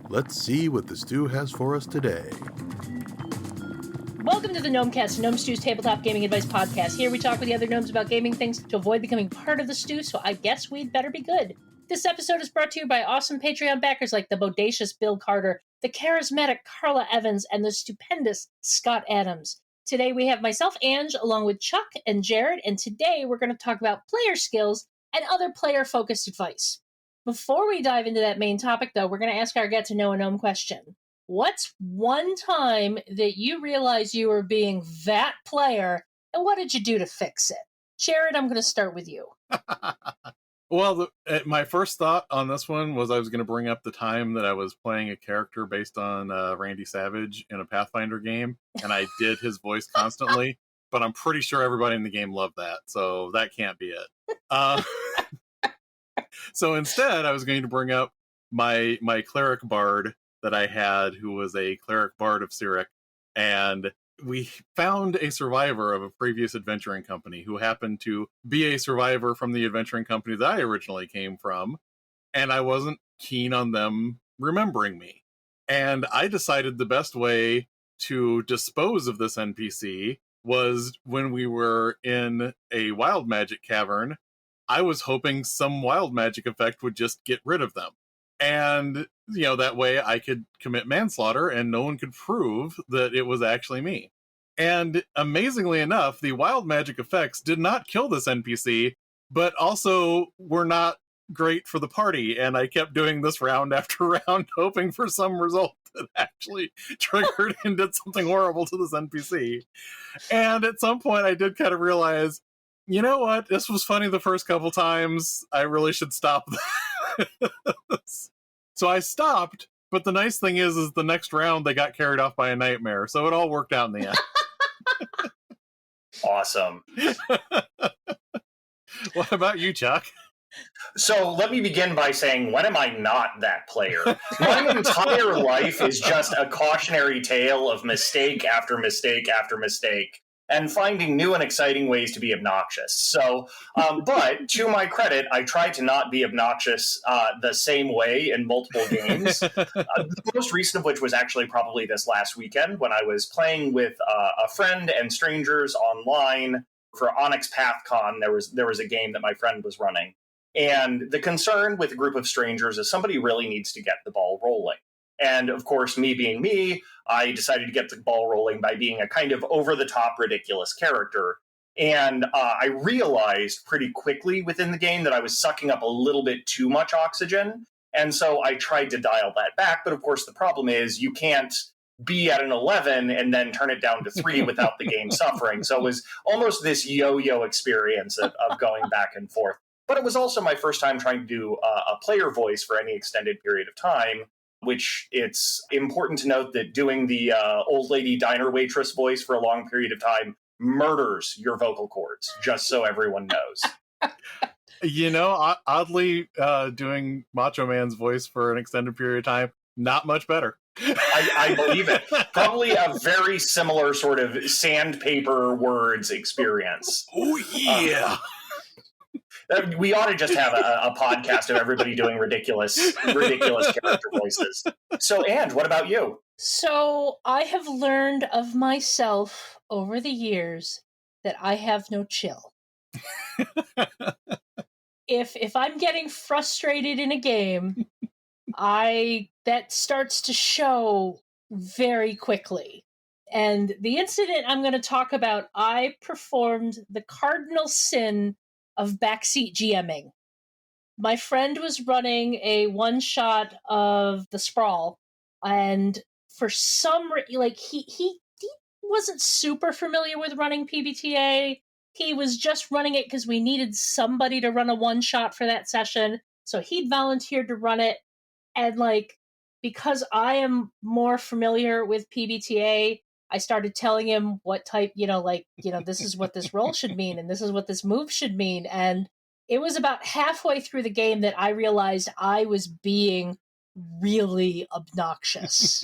Let's see what the stew has for us today. Welcome to the Gnomecast, Gnome Stew's tabletop gaming advice podcast. Here we talk with the other gnomes about gaming things to avoid becoming part of the stew, so I guess we'd better be good. This episode is brought to you by awesome Patreon backers like the bodacious Bill Carter, the charismatic Carla Evans, and the stupendous Scott Adams. Today we have myself, Ange, along with Chuck and Jared, and today we're going to talk about player skills and other player-focused advice. Before we dive into that main topic, though, we're going to ask our Get to Know a Gnome question. What's one time that you realized you were being that player, and what did you do to fix it? Jared, I'm going to start with you. Well, my first thought on this one was I was going to bring up the time that I was playing a character based on Randy Savage in a Pathfinder game, and I did his voice constantly, but I'm pretty sure everybody in the game loved that, so that can't be it. So instead, I was going to bring up my cleric bard that I had, who was a cleric bard of Cyric, and we found a survivor of a previous adventuring company who happened to be a survivor from the adventuring company that I originally came from, and I wasn't keen on them remembering me. And I decided the best way to dispose of this NPC was when we were in a wild magic cavern. I was hoping some wild magic effect would just get rid of them. And, that way I could commit manslaughter and no one could prove that it was actually me. And amazingly enough, the wild magic effects did not kill this NPC, but also were not great for the party. And I kept doing this round after round, hoping for some result that actually triggered and did something horrible to this NPC. And at some point I did kind of realize, you know what? This was funny the first couple times. I really should stop this. So I stopped, but the nice thing is the next round they got carried off by a nightmare, so it all worked out in the end. Awesome. What about you, Chuck? So let me begin by saying, when am I not that player? My entire life is just a cautionary tale of mistake after mistake after mistake, and finding new and exciting ways to be obnoxious. So, but to my credit, I tried to not be obnoxious the same way in multiple games. The most recent of which was actually probably this last weekend when I was playing with a friend and strangers online for Onyx PathCon. There was a game that my friend was running. And the concern with a group of strangers is somebody really needs to get the ball rolling. And of course, me being me, I decided to get the ball rolling by being a kind of over-the-top ridiculous character. And I realized pretty quickly within the game that I was sucking up a little bit too much oxygen. And so I tried to dial that back. But of course, the problem is you can't be at an 11 and then turn it down to 3 without the game suffering. So it was almost this yo-yo experience of going back and forth. But it was also my first time trying to do a player voice for any extended period of time, which it's important to note that doing the old lady diner waitress voice for a long period of time murders your vocal cords, just so everyone knows. Oddly, doing Macho Man's voice for an extended period of time, not much better. I believe it. Probably a very similar sort of sandpaper words experience. Oh, yeah. We ought to just have a podcast of everybody doing ridiculous character voices. So, Ange, what about you? So, I have learned of myself over the years that I have no chill. If I'm getting frustrated in a game, that starts to show very quickly. And the incident I'm going to talk about, I performed the cardinal sin of backseat GMing. My friend was running a one-shot of the Sprawl, and for some he wasn't super familiar with running PBTA. He was just running it because we needed somebody to run a one-shot for that session, so he'd volunteered to run it. And because I am more familiar with PBTA, I started telling him what type, this is what this roll should mean, and this is what this move should mean. And it was about halfway through the game that I realized I was being really obnoxious.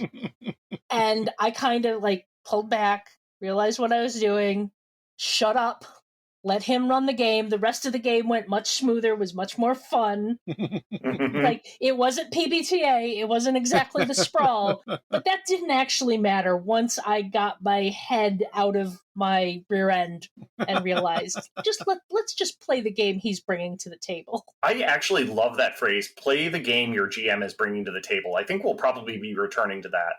And I kind of pulled back, realized what I was doing, shut up, let him run the game. The rest of the game went much smoother, was much more fun. Like, it wasn't PBTA, it wasn't exactly the sprawl, but that didn't actually matter once I got my head out of my rear end and realized, let's just play the game he's bringing to the table. I actually love that phrase, play the game your GM is bringing to the table. I think we'll probably be returning to that.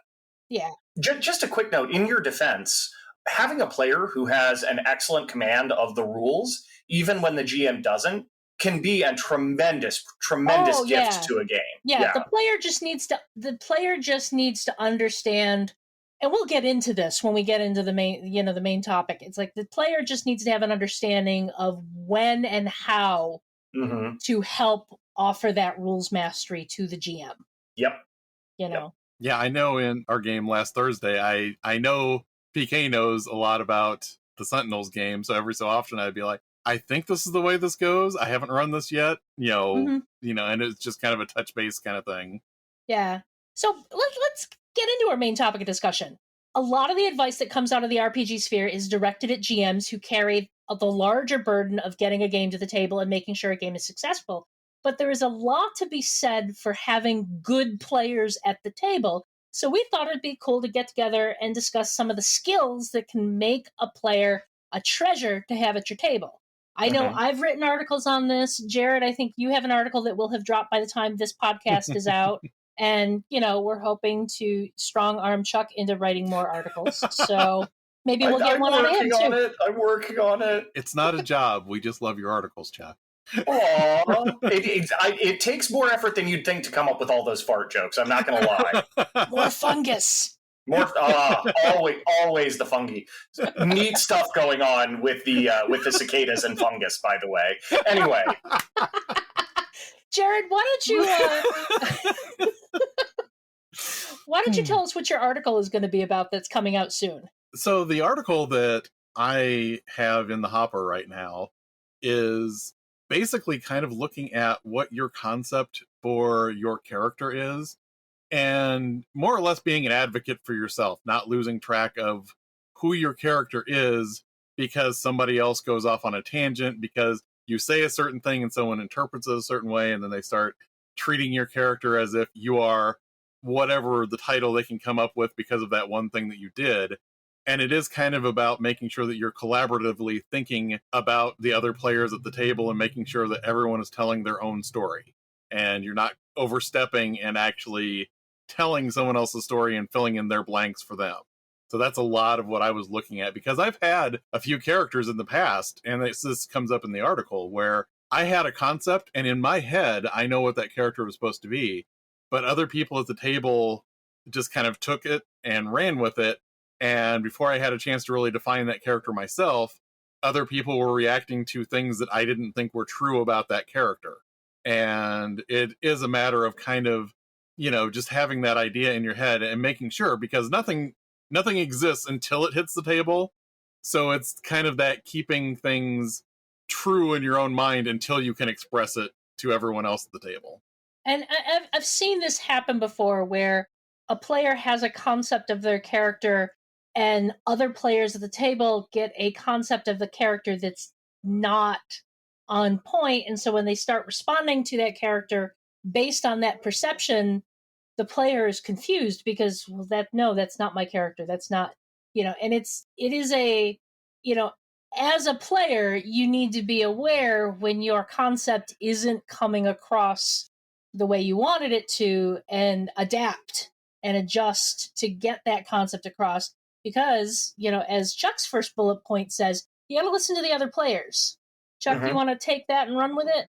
Yeah. Just a quick note, in your defense, having a player who has an excellent command of the rules, even when the GM doesn't, can be a tremendous gift to a game. Yeah, the player just needs to understand, and we'll get into this when we get into the main topic. It's like the player just needs to have an understanding of when and how to help offer that rules mastery to the GM. Yep. You know. Yeah, I know in our game last Thursday, I know PK knows a lot about the Sentinels game, so every so often I'd be like, I think this is the way this goes. I haven't run this yet, and it's just kind of a touch base kind of thing. Yeah. So let's get into our main topic of discussion. A lot of the advice that comes out of the RPG sphere is directed at GMs who carry the larger burden of getting a game to the table and making sure a game is successful. But there is a lot to be said for having good players at the table. So we thought it'd be cool to get together and discuss some of the skills that can make a player a treasure to have at your table. I know I've written articles on this. Jared, I think you have an article that will have dropped by the time this podcast is out. And, we're hoping to strong-arm Chuck into writing more articles. So maybe we'll get one on him, too. I'm working on it. It's not a job. We just love your articles, Chuck. Aww. It takes more effort than you'd think to come up with all those fart jokes. I'm not going to lie. More fungus. Always the fungi. Neat stuff going on with the cicadas and fungus, by the way. Anyway, Jared, why don't you tell us what your article is going to be about that's coming out soon? So the article that I have in the hopper right now is basically kind of looking at what your concept for your character is, and more or less being an advocate for yourself, not losing track of who your character is because somebody else goes off on a tangent, because you say a certain thing and someone interprets it a certain way, and then they start treating your character as if you are whatever the title they can come up with because of that one thing that you did. And it is kind of about making sure that you're collaboratively thinking about the other players at the table and making sure that everyone is telling their own story. And you're not overstepping and actually telling someone else's story and filling in their blanks for them. So that's a lot of what I was looking at, because I've had a few characters in the past, and this comes up in the article, where I had a concept, and in my head, I know what that character was supposed to be, but other people at the table just kind of took it and ran with it. And before I had a chance to really define that character myself, other people were reacting to things that I didn't think were true about that character. And it is a matter of kind of, just having that idea in your head and making sure, because nothing exists until it hits the table. So it's kind of that keeping things true in your own mind until you can express it to everyone else at the table. And I've seen this happen before, where a player has a concept of their character and other players at the table get a concept of the character that's not on point. And so when they start responding to that character based on that perception, the player is confused because, that's not my character. That's not, and it is a, as a player, you need to be aware when your concept isn't coming across the way you wanted it to, and adapt and adjust to get that concept across. Because, as Chuck's first bullet point says, you got to listen to the other players. Chuck, you want to take that and run with it?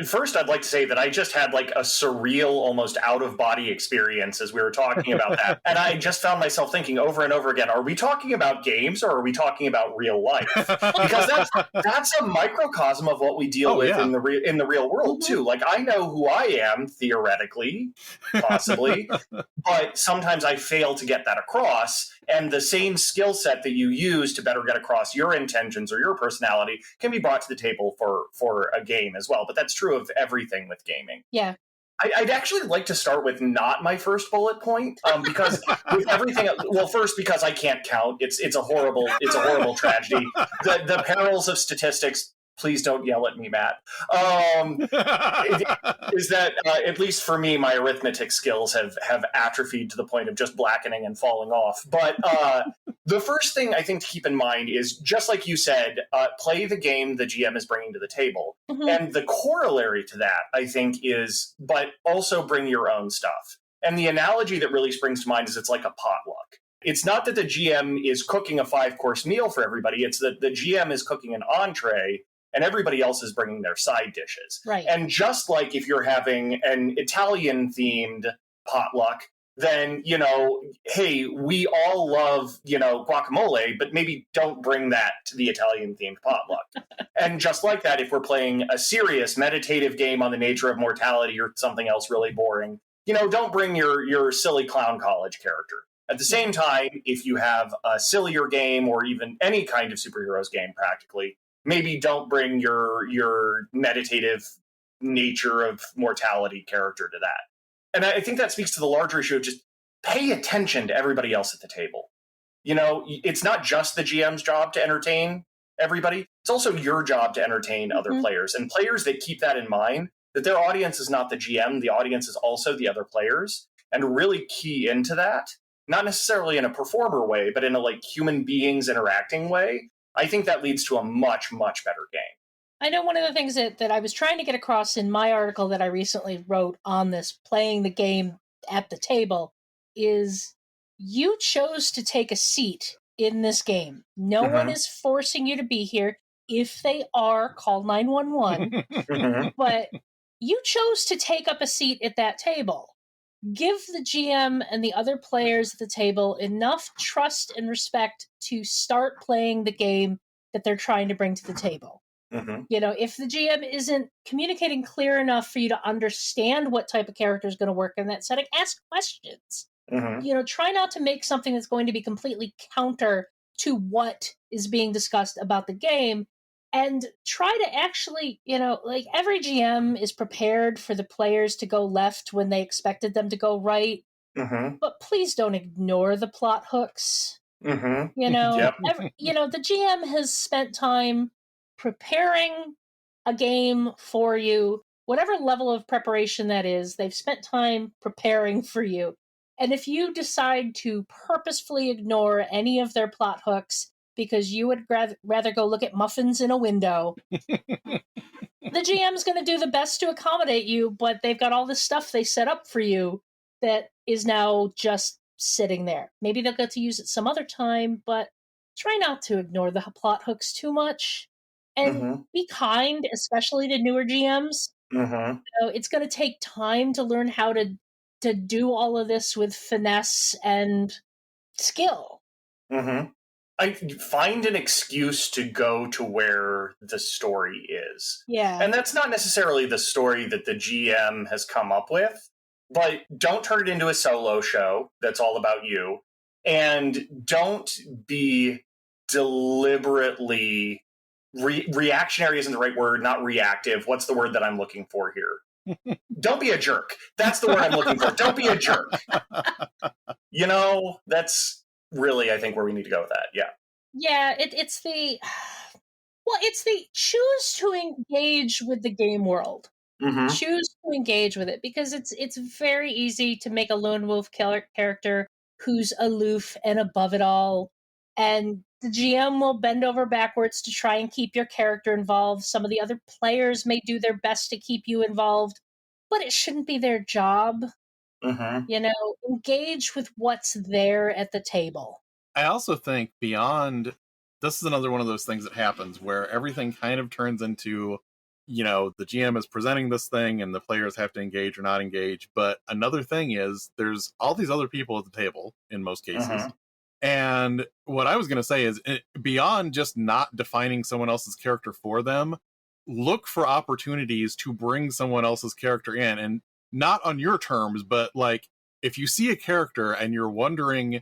First, I'd like to say that I just had like a surreal, almost out-of-body experience as we were talking about that. And I just found myself thinking over and over again, are we talking about games or are we talking about real life? Because that's a microcosm of what we deal with in the real world, too. Like, I know who I am, theoretically, possibly, but sometimes I fail to get that across. And the same skill set that you use to better get across your intentions or your personality can be brought to the table for a game as well. But that's true of everything with gaming. Yeah. I'd actually like to start with not my first bullet point, because with everything. Well, first because I can't count. It's a horrible tragedy. The perils of statistics. Please don't yell at me, Matt. Is that at least for me, my arithmetic skills have atrophied to the point of just blackening and falling off. But the first thing I think to keep in mind is, just like you said, play the game the GM is bringing to the table. Mm-hmm. And the corollary to that, I think, is, but also bring your own stuff. And the analogy that really springs to mind is it's like a potluck. It's not that the GM is cooking a 5-course meal for everybody. It's that the GM is cooking an entree and everybody else is bringing their side dishes. Right. And just like if you're having an Italian-themed potluck, then, hey, we all love, guacamole, but maybe don't bring that to the Italian-themed potluck. And just like that, if we're playing a serious meditative game on the nature of mortality or something else really boring, don't bring your silly clown college character. At the same time, if you have a sillier game or even any kind of superheroes game practically, maybe don't bring your meditative nature of mortality character to that. And I think that speaks to the larger issue of just pay attention to everybody else at the table. It's not just the GM's job to entertain everybody. It's also your job to entertain other players. And players that keep that in mind, that their audience is not the GM, the audience is also the other players, and really key into that, not necessarily in a performer way, but in a human beings interacting way. I think that leads to a much, much better game. I know one of the things that I was trying to get across in my article that I recently wrote on this, playing the game at the table, is you chose to take a seat in this game. No one is forcing you to be here. If they are, call 911. But you chose to take up a seat at that table. Give the GM and the other players at the table enough trust and respect to start playing the game that they're trying to bring to the table. If the GM isn't communicating clear enough for you to understand what type of character is going to work in that setting, ask questions. Try not to make something that's going to be completely counter to what is being discussed about the game. And try to actually, every GM is prepared for the players to go left when they expected them to go right. But please don't ignore the plot hooks. Yep. The GM has spent time preparing a game for you, whatever level of preparation that is. They've spent time preparing for you. And if you decide to purposefully ignore any of their plot hooks, because you would rather go look at muffins in a window, the GM's going to do the best to accommodate you, but they've got all this stuff they set up for you that is now just sitting there. Maybe they'll get to use it some other time, but try not to ignore the plot hooks too much. And be kind, especially to newer GMs. It's going to take time to learn how to do all of this with finesse and skill. I find an excuse to go to where the story is. Yeah. And that's not necessarily the story that the GM has come up with, but don't turn it into a solo show that's all about you. And don't be deliberately reactionary isn't the right word, not reactive. What's the word that I'm looking for here? Don't be a jerk. That's the word I'm looking for. Don't be a jerk. That's really, I think, where we need to go with that. Yeah, it's the choose to engage with the game world. Choose to engage with it, because it's very easy to make a lone wolf character who's aloof and above it all, and the GM will bend over backwards to try and keep your character involved. Some of the other players may do their best to keep you involved, but it shouldn't be their job. Engage with what's there at the table. I also think beyond, this is another one of those things that happens where everything kind of turns into, the GM is presenting this thing and the players have to engage or not engage. But another thing is there's all these other people at the table in most cases. And what I was going to say is, beyond just not defining someone else's character for them, look for opportunities to bring someone else's character in, and not on your terms, but if you see a character and you're wondering,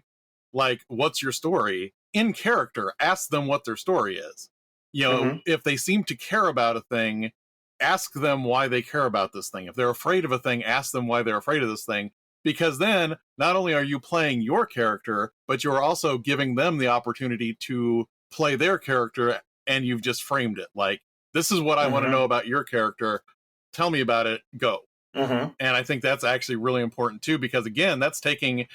what's your story? In character, ask them what their story is. If they seem to care about a thing, ask them why they care about this thing. If they're afraid of a thing, ask them why they're afraid of this thing. Because then, not only are you playing your character, but you're also giving them the opportunity to play their character, and you've just framed it. Like, this is what I want to know about your character. Tell me about it. Go. And I think that's actually really important, too, because, again, that's taking...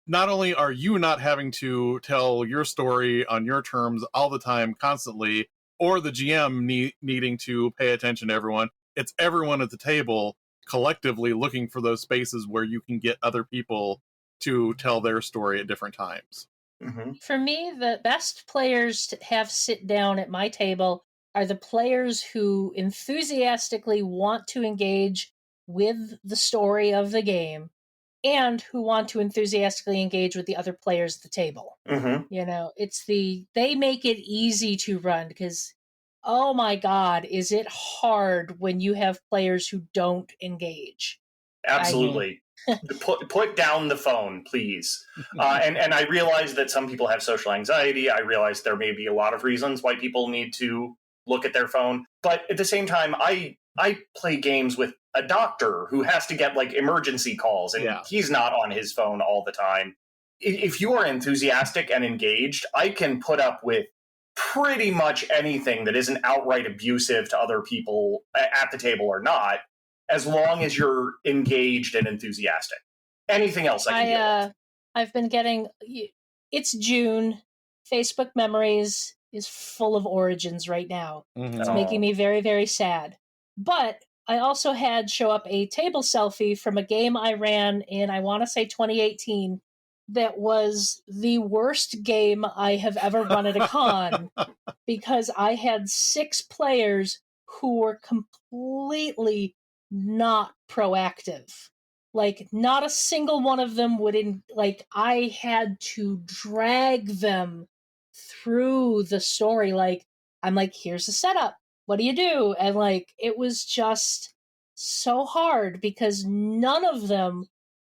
Not only are you not having to tell your story on your terms all the time, constantly, or the GM needing to pay attention to everyone, it's everyone at the table collectively looking for those spaces where you can get other people to tell their story at different times. For me, the best players to have sit down at my table are the players who enthusiastically want to engage with the story of the game and who want to enthusiastically engage with the other players at the table. You know, they make it easy to run because, oh my God, is it hard when you have players who don't engage. Absolutely. Put down the phone, please. And I realize that some people have social anxiety. I realize there may be a lot of reasons why people need to look at their phone. But at the same time, I play games with a doctor who has to get like emergency calls, and he's not on his phone all the time. If you are enthusiastic and engaged, I can put up with pretty much anything that isn't outright abusive to other people at the table or not, as long as you're engaged and enthusiastic. Anything else I can deal with. I've been getting... It's June. Facebook Memories is full of Origins right now. It's making me very, very sad. But I also had show up a table selfie from a game I ran in, I want to say 2018, that was the worst game I have ever run at a con, because I had 6 players who were completely not proactive. Like, not a single one of them would I had to drag them through the story. Like, I'm like, here's the setup. What do you do? And like, it was just so hard because none of them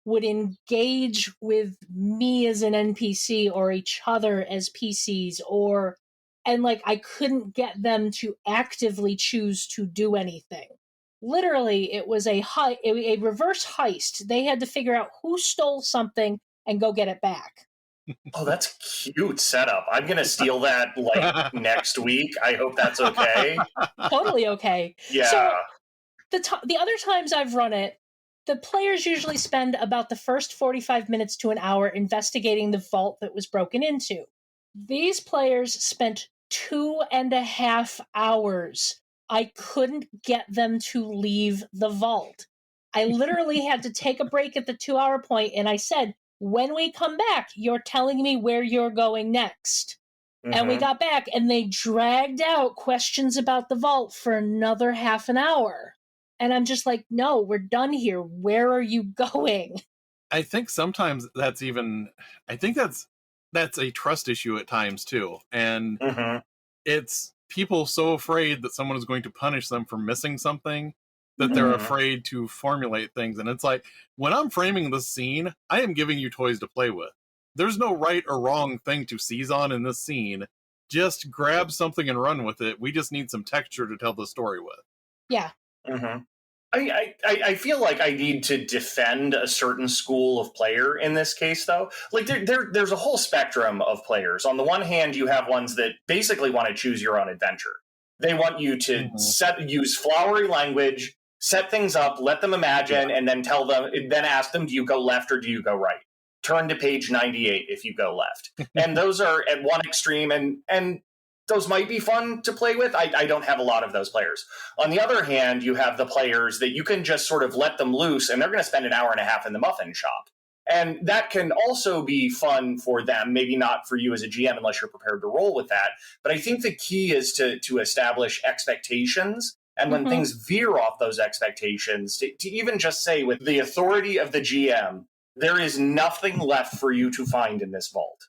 would engage with me as an NPC or each other as PCs, and like, I couldn't get them to actively choose to do anything. Literally, it was a reverse heist. They had to figure out who stole something and go get it back. Oh, that's cute setup. I'm going to steal that like next week. I hope that's okay. Totally okay. Yeah. So the other times I've run it, the players usually spend about the first 45 minutes to an hour investigating the vault that was broken into. These players spent 2.5 hours. I couldn't get them to leave the vault. I literally had to take a break at the 2-hour point, and I said, when we come back, you're telling me where you're going next. And we got back, and they dragged out questions about the vault for another half an hour. And I'm just like, no, we're done here. Where are you going? I think sometimes that's a trust issue at times, too. And it's people so afraid that someone is going to punish them for missing something that they're afraid to formulate things. And it's like, when I'm framing this scene, I am giving you toys to play with. There's no right or wrong thing to seize on in this scene. Just grab something and run with it. We just need some texture to tell the story with. Yeah. I feel like I need to defend a certain school of player in this case, though. Like, there's a whole spectrum of players. On the one hand, you have ones that basically want to choose your own adventure. They want you to use flowery language, set things up, let them imagine, and then ask them, do you go left or do you go right? Turn to page 98 if you go left. And those are at one extreme, and those might be fun to play with. I don't have a lot of those players. On the other hand, you have the players that you can just sort of let them loose, and they're going to spend an hour and a half in the muffin shop. And that can also be fun for them, maybe not for you as a GM unless you're prepared to roll with that. But I think the key is to establish expectations. And when things veer off those expectations, to even just say with the authority of the GM, there is nothing left for you to find in this vault.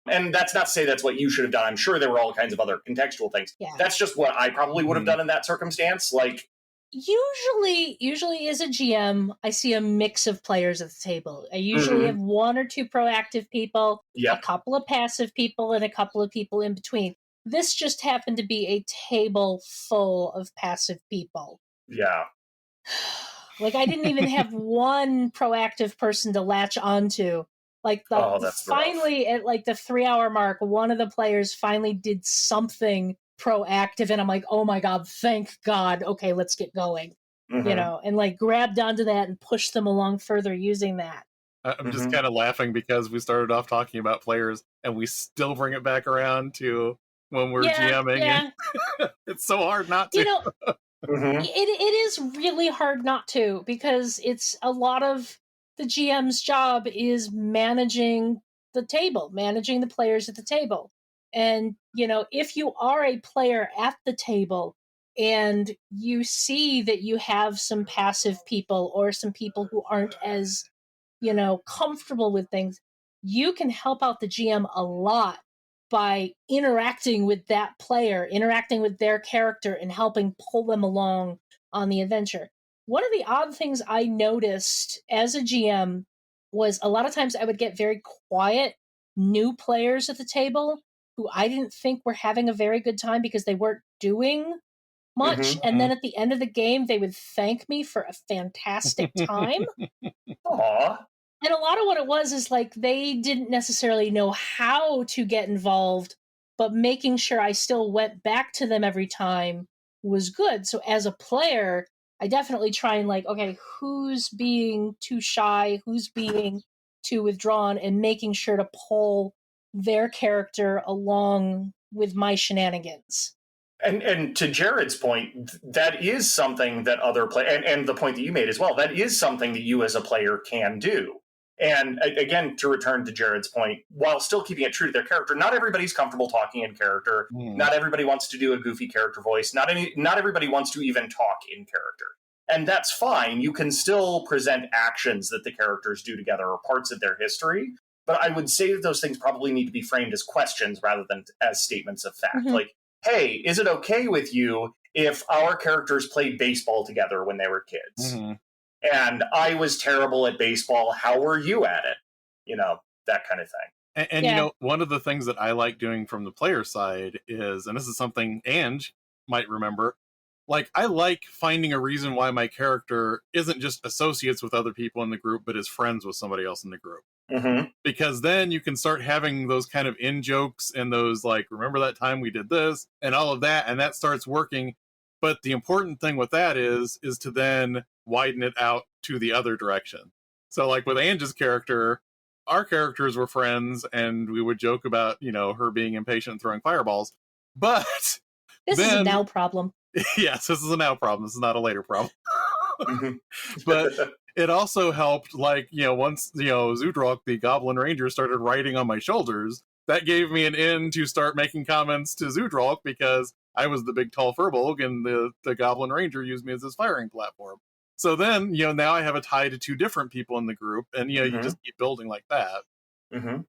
And that's not to say that's what you should have done. I'm sure there were all kinds of other contextual things. Yeah. That's just what I probably would have done in that circumstance. Like, usually as a GM, I see a mix of players at the table. I usually have 1 or 2 proactive people, a couple of passive people, and a couple of people in between. This just happened to be a table full of passive people. Yeah. Like, I didn't even have one proactive person to latch onto. Like, That's finally, at like the 3-hour mark, one of the players finally did something proactive, and I'm like, oh my god, thank God. Okay, let's get going. Mm-hmm. And like grabbed onto that and pushed them along further using that. I'm just kind of laughing because we started off talking about players and we still bring it back around to when we're GMing, and it's so hard not to. Mm-hmm. It is really hard not to, because it's a lot of the GM's job is managing the table, managing the players at the table. And, if you are a player at the table and you see that you have some passive people or some people who aren't as, comfortable with things, you can help out the GM a lot by interacting with that player, interacting with their character, and helping pull them along on the adventure. One of the odd things I noticed as a GM was a lot of times I would get very quiet new players at the table who I didn't think were having a very good time because they weren't doing much. Mm-hmm. And then at the end of the game, they would thank me for a fantastic time. Aw. And a lot of what it was is like they didn't necessarily know how to get involved, but making sure I still went back to them every time was good. So as a player, I definitely try and like, okay, who's being too shy, who's being too withdrawn, and making sure to pull their character along with my shenanigans. And to Jared's point, that is something that other and the point that you made as well, that is something that you as a player can do. And again, to return to Jared's point, while still keeping it true to their character, not everybody's comfortable talking in character. Not everybody wants to do a goofy character voice. Not everybody wants to even talk in character. And that's fine. You can still present actions that the characters do together or parts of their history. But I would say that those things probably need to be framed as questions rather than as statements of fact. Mm-hmm. Like, hey, is it okay with you if our characters played baseball together when they were kids? Mm-hmm. And I was terrible at baseball. How were you at it? That kind of thing. And one of the things that I like doing from the player side is, and this is something Ange might remember, like, I like finding a reason why my character isn't just associates with other people in the group, but is friends with somebody else in the group. Mm-hmm. Because then you can start having those kind of in-jokes and those, like, remember that time we did this, and all of that, and that starts working. But the important thing with that is to then widen it out to the other direction. So, like, with Ange's character, our characters were friends, and we would joke about, her being impatient and throwing fireballs. But this is a now problem. Yes, this is a now problem. This is not a later problem. Mm-hmm. But it also helped, like, once, Zudrok, the Goblin Ranger, started riding on my shoulders, that gave me an in to start making comments to Zudrok because I was the big tall Furbolg and the Goblin Ranger used me as his firing platform. So then, now I have a tie to two different people in the group, and, you just keep building like that. Mm-hmm.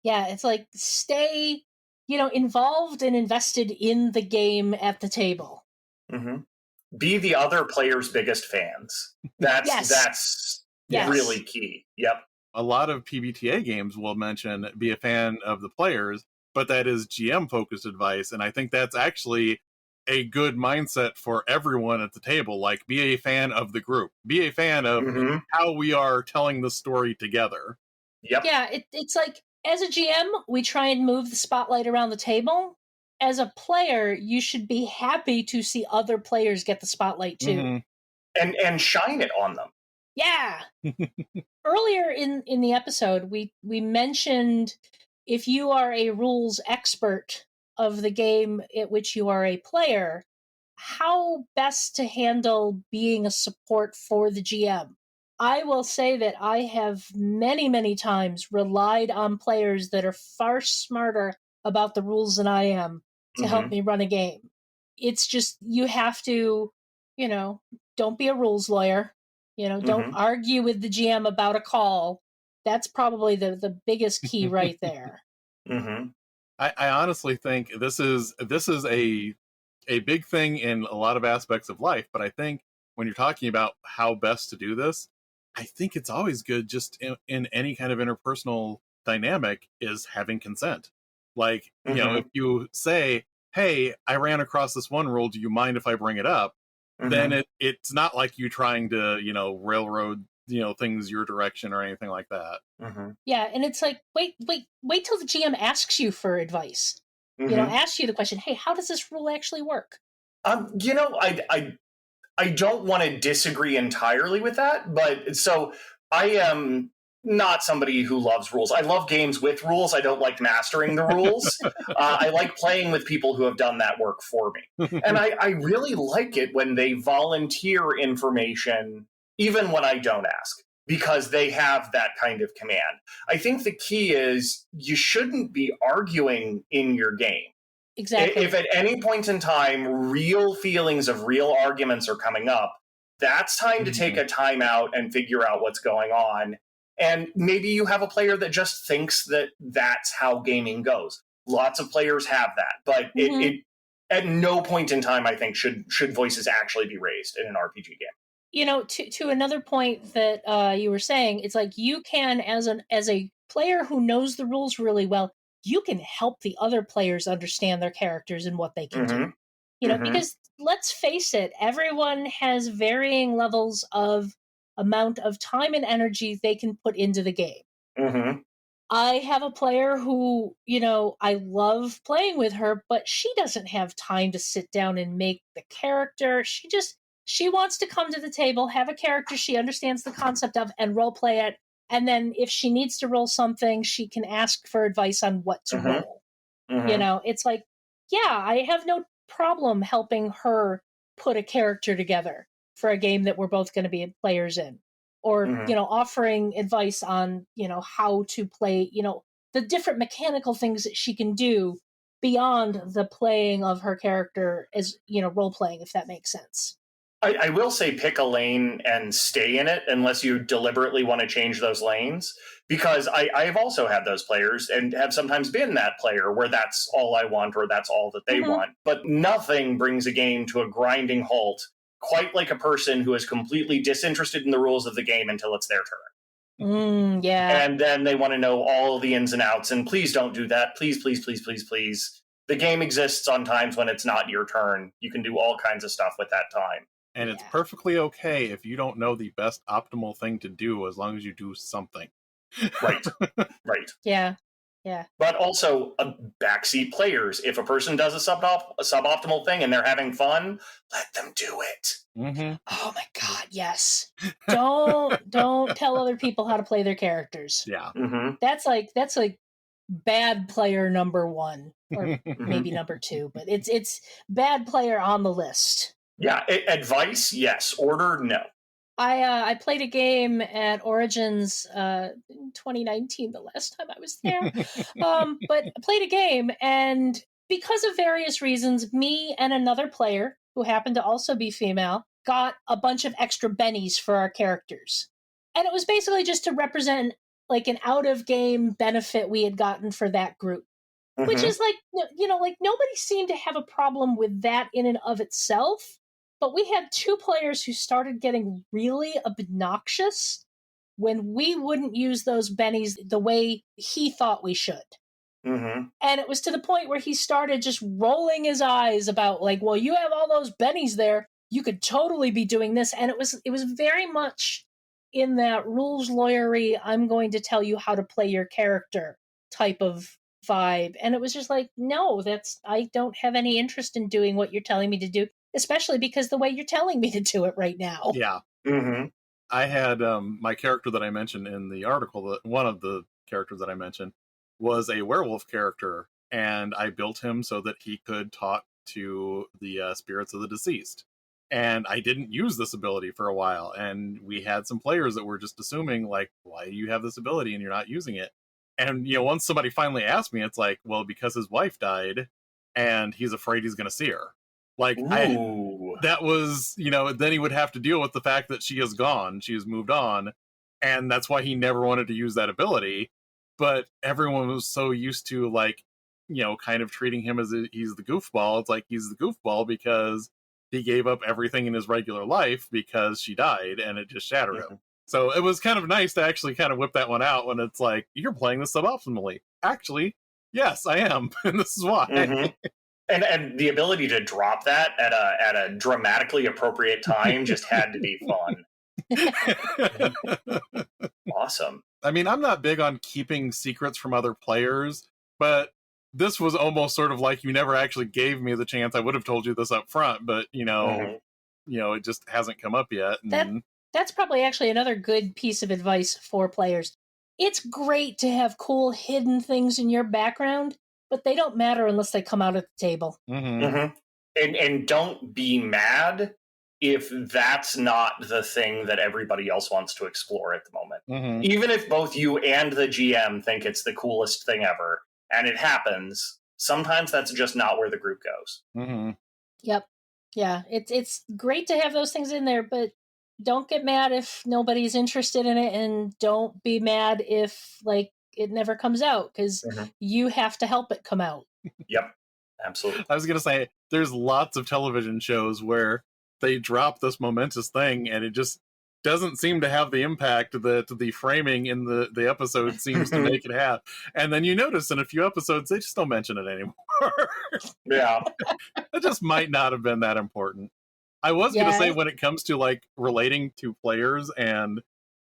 Yeah, it's like stay, involved and invested in the game at the table. Mm-hmm. Be the other player's biggest fans. That's really key. Yep. A lot of PBTA games will mention be a fan of the players, but that is GM-focused advice, and I think that's actually a good mindset for everyone at the table. Like, be a fan of the group. Be a fan of how we are telling the story together. Yep. Yeah, it's like, as a GM, we try and move the spotlight around the table. As a player, you should be happy to see other players get the spotlight too. And shine it on them. Yeah. Earlier in the episode, we mentioned if you are a rules expert of the game at which you are a player, how best to handle being a support for the GM. I will say that I have many, many times relied on players that are far smarter about the rules than I am to help me run a game. It's just, you have to, don't be a rules lawyer. Don't argue with the GM about a call. That's probably the biggest key right there. I honestly think this is a big thing in a lot of aspects of life, but I think when you're talking about how best to do this, I think it's always good just in any kind of interpersonal dynamic is having consent. Like, if you say, hey, I ran across this one rule, do you mind if I bring it up? then it's not like you trying to, railroad, things your direction or anything like that. Yeah, and it's like, wait till the GM asks you for advice. Asks you the question, hey, how does this rule actually work? I don't want to disagree entirely with that, but so I am not somebody who loves rules. I love games with rules. I don't like mastering the rules. I like playing with people who have done that work for me. And I really like it when they volunteer information, even when I don't ask, because they have that kind of command. I think the key is you shouldn't be arguing in your game. Exactly. If at any point in time real feelings of real arguments are coming up, that's time to take a time out and figure out what's going on. And maybe you have a player that just thinks that that's how gaming goes. Lots of players have that, but it at no point in time, I think, should voices actually be raised in an RPG game. To another point that you were saying, it's like you can, as a player who knows the rules really well, you can help the other players understand their characters and what they can do. Because let's face it, everyone has varying levels of amount of time and energy they can put into the game. I have a player who, I love playing with her, but she doesn't have time to sit down and make the character. She wants to come to the table, have a character she understands the concept of, and role play it. And then if she needs to roll something, she can ask for advice on what to roll. It's like, yeah, I have no problem helping her put a character together for a game that we're both going to be players in. Or, offering advice on, how to play, the different mechanical things that she can do beyond the playing of her character as, role playing, if that makes sense. I will say pick a lane and stay in it unless you deliberately want to change those lanes, because I have also had those players and have sometimes been that player where that's all I want or that's all that they want. But nothing brings a game to a grinding halt quite like a person who is completely disinterested in the rules of the game until it's their turn. Yeah. And then they want to know all the ins and outs, and please don't do that. Please, please, please, please, please. The game exists on times when it's not your turn. You can do all kinds of stuff with that time. And it's perfectly okay if you don't know the best optimal thing to do as long as you do something. Right. Yeah. But also, backseat players. If a person does a suboptimal thing and they're having fun, let them do it. Oh my God, yes. Don't tell other people how to play their characters. Yeah. That's like bad player number 1, or maybe number 2, but it's bad player on the list. Yeah, advice, yes. Order, no. I played a game at Origins in 2019, the last time I was there. But I played a game, and because of various reasons, me and another player, who happened to also be female, got a bunch of extra bennies for our characters. And it was basically just to represent like an out-of-game benefit we had gotten for that group. Which is like, like nobody seemed to have a problem with that in and of itself. But we had 2 players who started getting really obnoxious when we wouldn't use those bennies the way he thought we should. And it was to the point where he started just rolling his eyes about like, well, you have all those bennies there. You could totally be doing this. And it was very much in that rules lawyery, I'm going to tell you how to play your character type of vibe. And it was just like, no, I don't have any interest in doing what you're telling me to do. Especially because the way you're telling me to do it right now. Yeah. I had my character that I mentioned in the article, that one of the characters that I mentioned was a werewolf character, and I built him so that he could talk to the spirits of the deceased. And I didn't use this ability for a while, and we had some players that were just assuming, like, why do you have this ability and you're not using it? And, once somebody finally asked me, it's like, well, because his wife died, and he's afraid he's going to see her. Like, that was, then he would have to deal with the fact that she is gone. She has moved on. And that's why he never wanted to use that ability. But everyone was so used to, like, kind of treating him as he's the goofball. It's like he's the goofball because he gave up everything in his regular life because she died, and it just shattered him. So it was kind of nice to actually kind of whip that one out when it's like, you're playing this suboptimally. Actually, yes, I am. And this is why. And the ability to drop that at a dramatically appropriate time just had to be fun. Awesome. I mean, I'm not big on keeping secrets from other players, but this was almost sort of like you never actually gave me the chance. I would have told you this up front, but it just hasn't come up yet. And That's probably actually another good piece of advice for players. It's great to have cool hidden things in your background, but they don't matter unless they come out at the table. And don't be mad if that's not the thing that everybody else wants to explore at the moment. Even if both you and the GM think it's the coolest thing ever, and it happens, sometimes that's just not where the group goes. Yep. Yeah, it's great to have those things in there, but don't get mad if nobody's interested in it, and don't be mad if it never comes out, because you have to help it come out. Yep, absolutely. I was going to say, there's lots of television shows where they drop this momentous thing and it just doesn't seem to have the impact that the framing in the episode seems to make it have. And then you notice in a few episodes, they just don't mention it anymore. Yeah. It just might not have been that important. I was going to say, when it comes to relating to players, and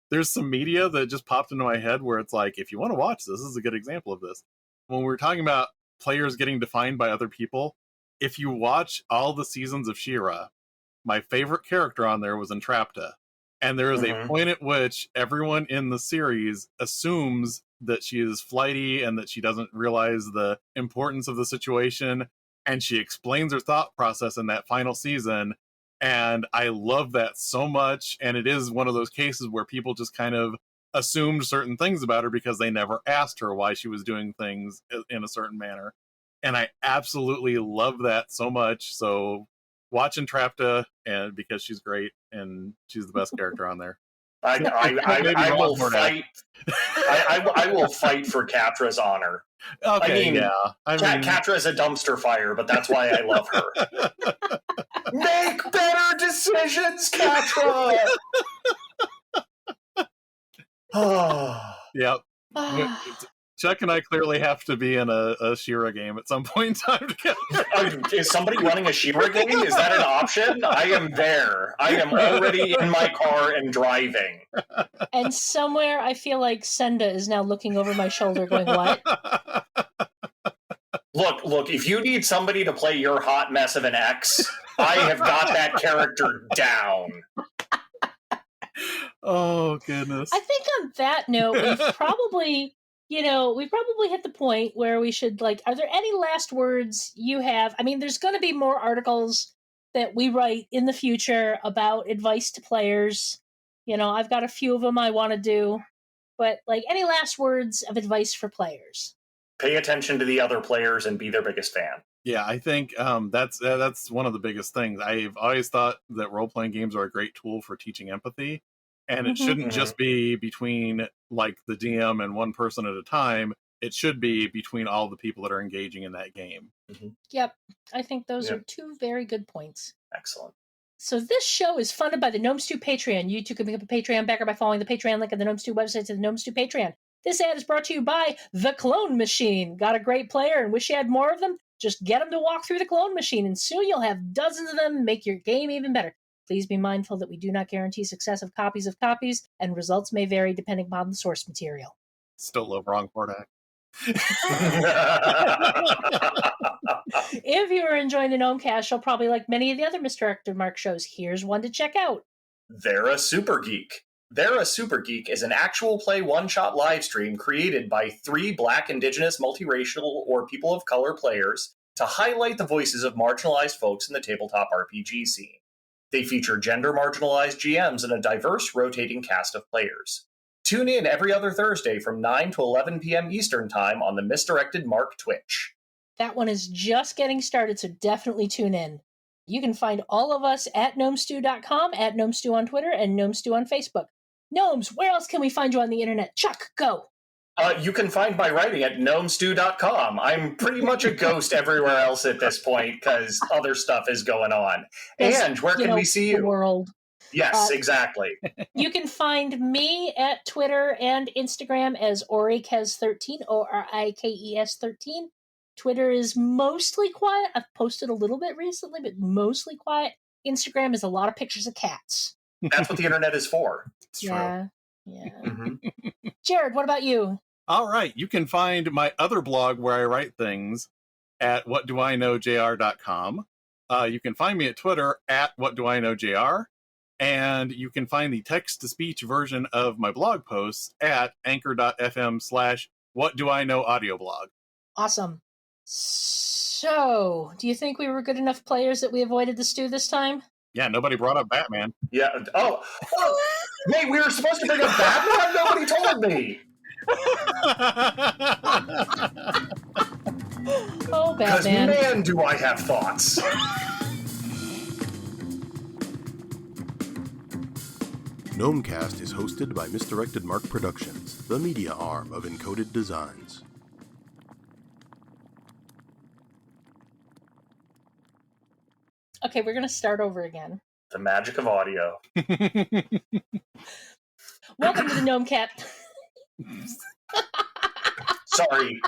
there's some media that just popped into my head where it's like, if you want to watch this is a good example of this. When we're talking about players getting defined by other people, if you watch all the seasons of She-Ra, my favorite character on there was Entrapta. And there is a point at which everyone in the series assumes that she is flighty and that she doesn't realize the importance of the situation. And she explains her thought process in that final season. And I love that so much. And it is one of those cases where people just kind of assumed certain things about her because they never asked her why she was doing things in a certain manner. And I absolutely love that so much. So watch Entrapta, and because she's great and she's the best character on there. I will fight. I will fight for Catra's honor. Okay, Catra is a dumpster fire, but that's why I love her. Make better decisions, Catra. Yep. Chuck and I clearly have to be in a She-Ra game at some point in time together. Is somebody running a She-Ra game? Is that an option? I am there. I am already in my car and driving. And somewhere I feel like Senda is now looking over my shoulder going, what? Look, if you need somebody to play your hot mess of an ex, I have got that character down. Oh, goodness. I think on that note, we've probably hit the point where we should, are there any last words you have? I mean, there's going to be more articles that we write in the future about advice to players. I've got a few of them I want to do, but any last words of advice for players? Pay attention to the other players and be their biggest fan. Yeah, I think that's one of the biggest things. I've always thought that role-playing games are a great tool for teaching empathy. And it shouldn't just be between the DM and one person at a time. It should be between all the people that are engaging in that game. Yep. I think those are two very good points. Excellent. So this show is funded by the Gnome Stew Patreon. You too can become a Patreon backer by following the Patreon link on the Gnome Stew website to the Gnome Stew Patreon. This ad is brought to you by The Clone Machine. Got a great player and wish you had more of them? Just get them to walk through the Clone Machine, and soon you'll have dozens of them and make your game even better. Please be mindful that we do not guarantee success of copies, and results may vary depending upon the source material. Still love Wrong Portak. If you are enjoying the Gnomecast, you'll probably like many of the other Misdirected Mark shows. Here's one to check out. They're a Super Geek. They're a Super Geek is an actual play one-shot live stream created by 3 Black, Indigenous, multiracial, or people of color players to highlight the voices of marginalized folks in the tabletop RPG scene. They feature gender-marginalized GMs and a diverse, rotating cast of players. Tune in every other Thursday from 9 to 11 p.m. Eastern Time on the Misdirected Mark Twitch. That one is just getting started, so definitely tune in. You can find all of us at gnomestew.com, at gnomestew on Twitter, and gnomestew on Facebook. Gnomes, where else can we find you on the internet? Chuck, go! You can find my writing at gnomestew.com. I'm pretty much a ghost everywhere else at this point because other stuff is going on. And where can we see you? World. Yes, exactly. You can find me at Twitter and Instagram as Orikes13, Orikes13. Twitter is mostly quiet. I've posted a little bit recently, but mostly quiet. Instagram is a lot of pictures of cats. That's what the internet is for. It's true. Yeah. Yeah. Mhm. Jared, what about you? All right. You can find my other blog where I write things at whatdoiknowjr.com. You can find me at Twitter at whatdoiknowjr. And you can find the text-to-speech version of my blog posts at anchor.fm/whatdoiknowaudioblog. Awesome. So, do you think we were good enough players that we avoided the stew this time? Yeah, nobody brought up Batman. Yeah. Oh, wait, we were supposed to bring up Batman? Nobody told me. Oh, Because, Batman. man, do I have thoughts. Gnomecast is hosted by Misdirected Mark Productions, the media arm of Encoded Designs. Okay, we're going to start over again. The magic of audio. Welcome to the Gnome Cat. Sorry.